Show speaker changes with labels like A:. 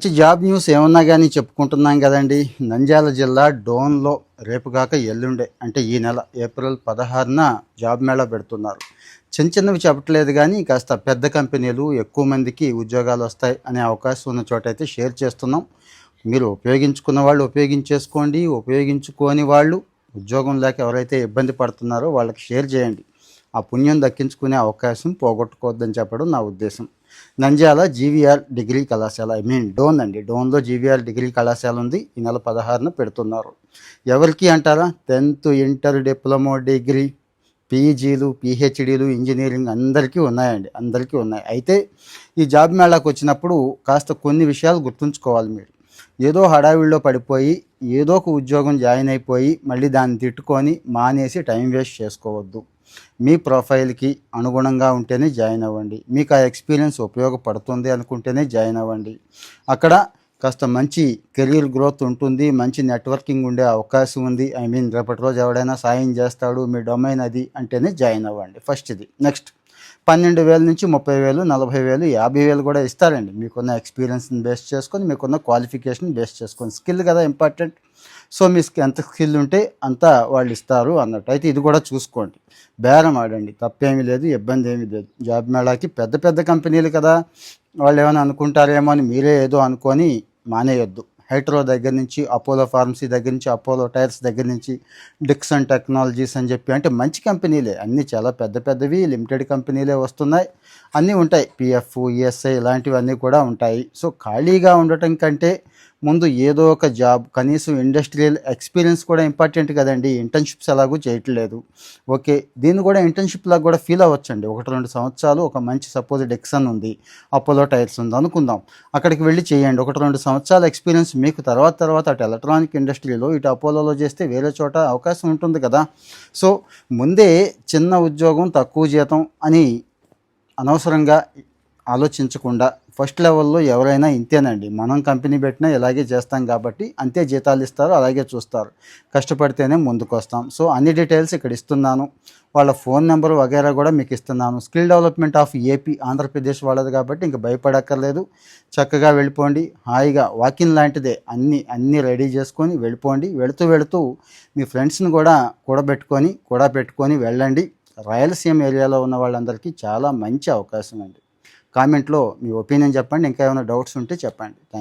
A: మంచి job news ఏమన్నా కానీ చెప్పుకుంటున్నాం కదండి. నంద్యాల జిల్లా డోన్లో రేపు కాక ఎల్లుండే అంటే ఈ నెల ఏప్రిల్ 16న జాబ్ మేళా పెడుతున్నారు. చిన్న చిన్నవి చెప్పట్లేదు కానీ కాస్త పెద్ద కంపెనీలు ఎక్కువ మందికి ఉద్యోగాలు వస్తాయి అనే అవకాశం ఉన్న చోట అయితే షేర్ చేస్తున్నాం. మీరు ఉపయోగించుకున్న వాళ్ళు ఉపయోగించేసుకోండి, ఉపయోగించుకోని వాళ్ళు ఉద్యోగం లేక ఎవరైతే ఇబ్బంది పడుతున్నారో వాళ్ళకి షేర్ చేయండి. ఆ పుణ్యం దక్కించుకునే అవకాశం పోగొట్టుకోవద్దని చెప్పడం నా ఉద్దేశం. నంద్యాల జీవీఆర్ డిగ్రీ కళాశాల డోన్ అండి, డోన్లో జీవీఆర్ డిగ్రీ కళాశాల ఉంది. ఈ నెల 16న పెడుతున్నారు. ఎవరికి అంటారా? 10th ఇంటర్ డిప్లొమా డిగ్రీ పీజీలు పీహెచ్డీలు ఇంజనీరింగ్ అందరికీ ఉన్నాయండి, అందరికీ ఉన్నాయి. అయితే ఈ జాబ్ మేళాకు వచ్చినప్పుడు కాస్త కొన్ని విషయాలు గుర్తుంచుకోవాలి. మీరు ఏదో హడావిడిలో పడిపోయి ఏదో ఒక ఉద్యోగం జాయిన్ అయిపోయి మళ్ళీ దాన్ని తిట్టుకొని మానేసి టైం వేస్ట్ చేసుకోవద్దు. మీ ప్రొఫైల్కి అనుగుణంగా ఉంటేనే జాయిన్ అవ్వండి. మీకు ఆ ఎక్స్పీరియన్స్ ఉపయోగపడుతుంది అనుకుంటేనే జాయిన్ అవ్వండి. అక్కడ కాస్త మంచి కెరీర్ గ్రోత్ ఉంటుంది, మంచి నెట్వర్కింగ్ ఉండే అవకాశం ఉంది. రేపటి రోజు ఎవడైనా సాయం చేస్తాడు, మీ డొమైన్ అది అంటేనే జాయిన్ అవ్వండి. ఫస్ట్ ఇది. నెక్స్ట్ 12,000 నుంచి 30,000, 40,000, 50,000 కూడా ఇస్తారండి. మీకున్న ఎక్స్పీరియన్స్ని బేస్ చేసుకొని, మీకున్న క్వాలిఫికేషన్ బేస్ చేసుకొని. స్కిల్ కదా ఇంపార్టెంట్. సో మీ ఎంత స్కిల్ ఉంటే అంత వాళ్ళు ఇస్తారు అన్నట్టు. అయితే ఇది కూడా చూసుకోండి, బేరం ఆడండి, తప్పేమీ లేదు, ఇబ్బంది ఏమీ లేదు. జాబ్ మేళాకి పెద్ద పెద్ద కంపెనీలు కదా, వాళ్ళు ఏమైనా అనుకుంటారేమో అని మీరే ఏదో అనుకొని మానేయొద్దు. హైట్రో దగ్గర నుంచి, అపోలో ఫార్మసీ దగ్గర నుంచి, అపోలో టైర్స్ దగ్గర నుంచి, డిక్సన్ టెక్నాలజీస్ అని చెప్పి అంటే మంచి కంపెనీలే, అన్నీ చాలా పెద్ద పెద్దవి లిమిటెడ్ కంపెనీలే వస్తున్నాయి. అన్నీ ఉంటాయి, పిఎఫ్, ఈఎస్ఐ ఇలాంటివన్నీ కూడా ఉంటాయి. సో ఖాళీగా ఉండటం కంటే ముందు ఏదో ఒక జాబ్, కనీసం ఇండస్ట్రియల్ ఎక్స్పీరియన్స్ కూడా ఇంపార్టెంట్ కదండి. ఇంటర్న్షిప్స్ ఎలాగూ చేయట్లేదు, ఓకే, దీన్ని కూడా ఇంటర్న్షిప్ లాగా కూడా ఫీల్ అవ్వచ్చండి. 1-2 సంవత్సరాలు ఒక మంచి సపోజ్ డిక్సన్ ఉంది, అపోలో టైర్స్ ఉంది అనుకుందాం, అక్కడికి వెళ్ళి చేయండి. 1-2 సంవత్సరాల ఎక్స్పీరియన్స్ మీకు తర్వాత అటు ఎలక్ట్రానిక్ ఇండస్ట్రీలో ఇటు అపోలోలో చేస్తే వేరే చోట అవకాశం ఉంటుంది కదా. సో ముందే చిన్న ఉద్యోగం తక్కువ జీతం అని అనవసరంగా ఆలోచించకుండా ఫస్ట్ లెవెల్లో ఎవరైనా ఇంతేనండి. మనం కంపెనీ పెట్టినా ఇలాగే చేస్తాం కాబట్టి అంతే జీతాలు ఇస్తారు, అలాగే చూస్తారు. కష్టపడితేనే ముందుకు వస్తాం. సో అన్ని డీటెయిల్స్ ఇక్కడ ఇస్తున్నాను, వాళ్ళ ఫోన్ నెంబర్ వగైరా కూడా మీకు ఇస్తున్నాను. Skill development of AP Andhra Pradesh వాళ్ళది కాబట్టి ఇంక భయపడక్కర్లేదు. చక్కగా వెళ్ళిపోండి, హాయిగా వాకిన్ లాంటిదే, అన్నీ రెడీ చేసుకొని వెళ్ళిపోండి. వెళుతూ మీ ఫ్రెండ్స్ని కూడా పెట్టుకొని వెళ్ళండి. రాయలసీమ ఏరియాలో ఉన్న వాళ్ళందరికీ చాలా మంచి అవకాశం అండి. కామెంట్లో మీ ఒపీనియన్ చెప్పండి. ఇంకా ఏమైనా డౌట్స్ ఉంటే చెప్పండి. Thank you.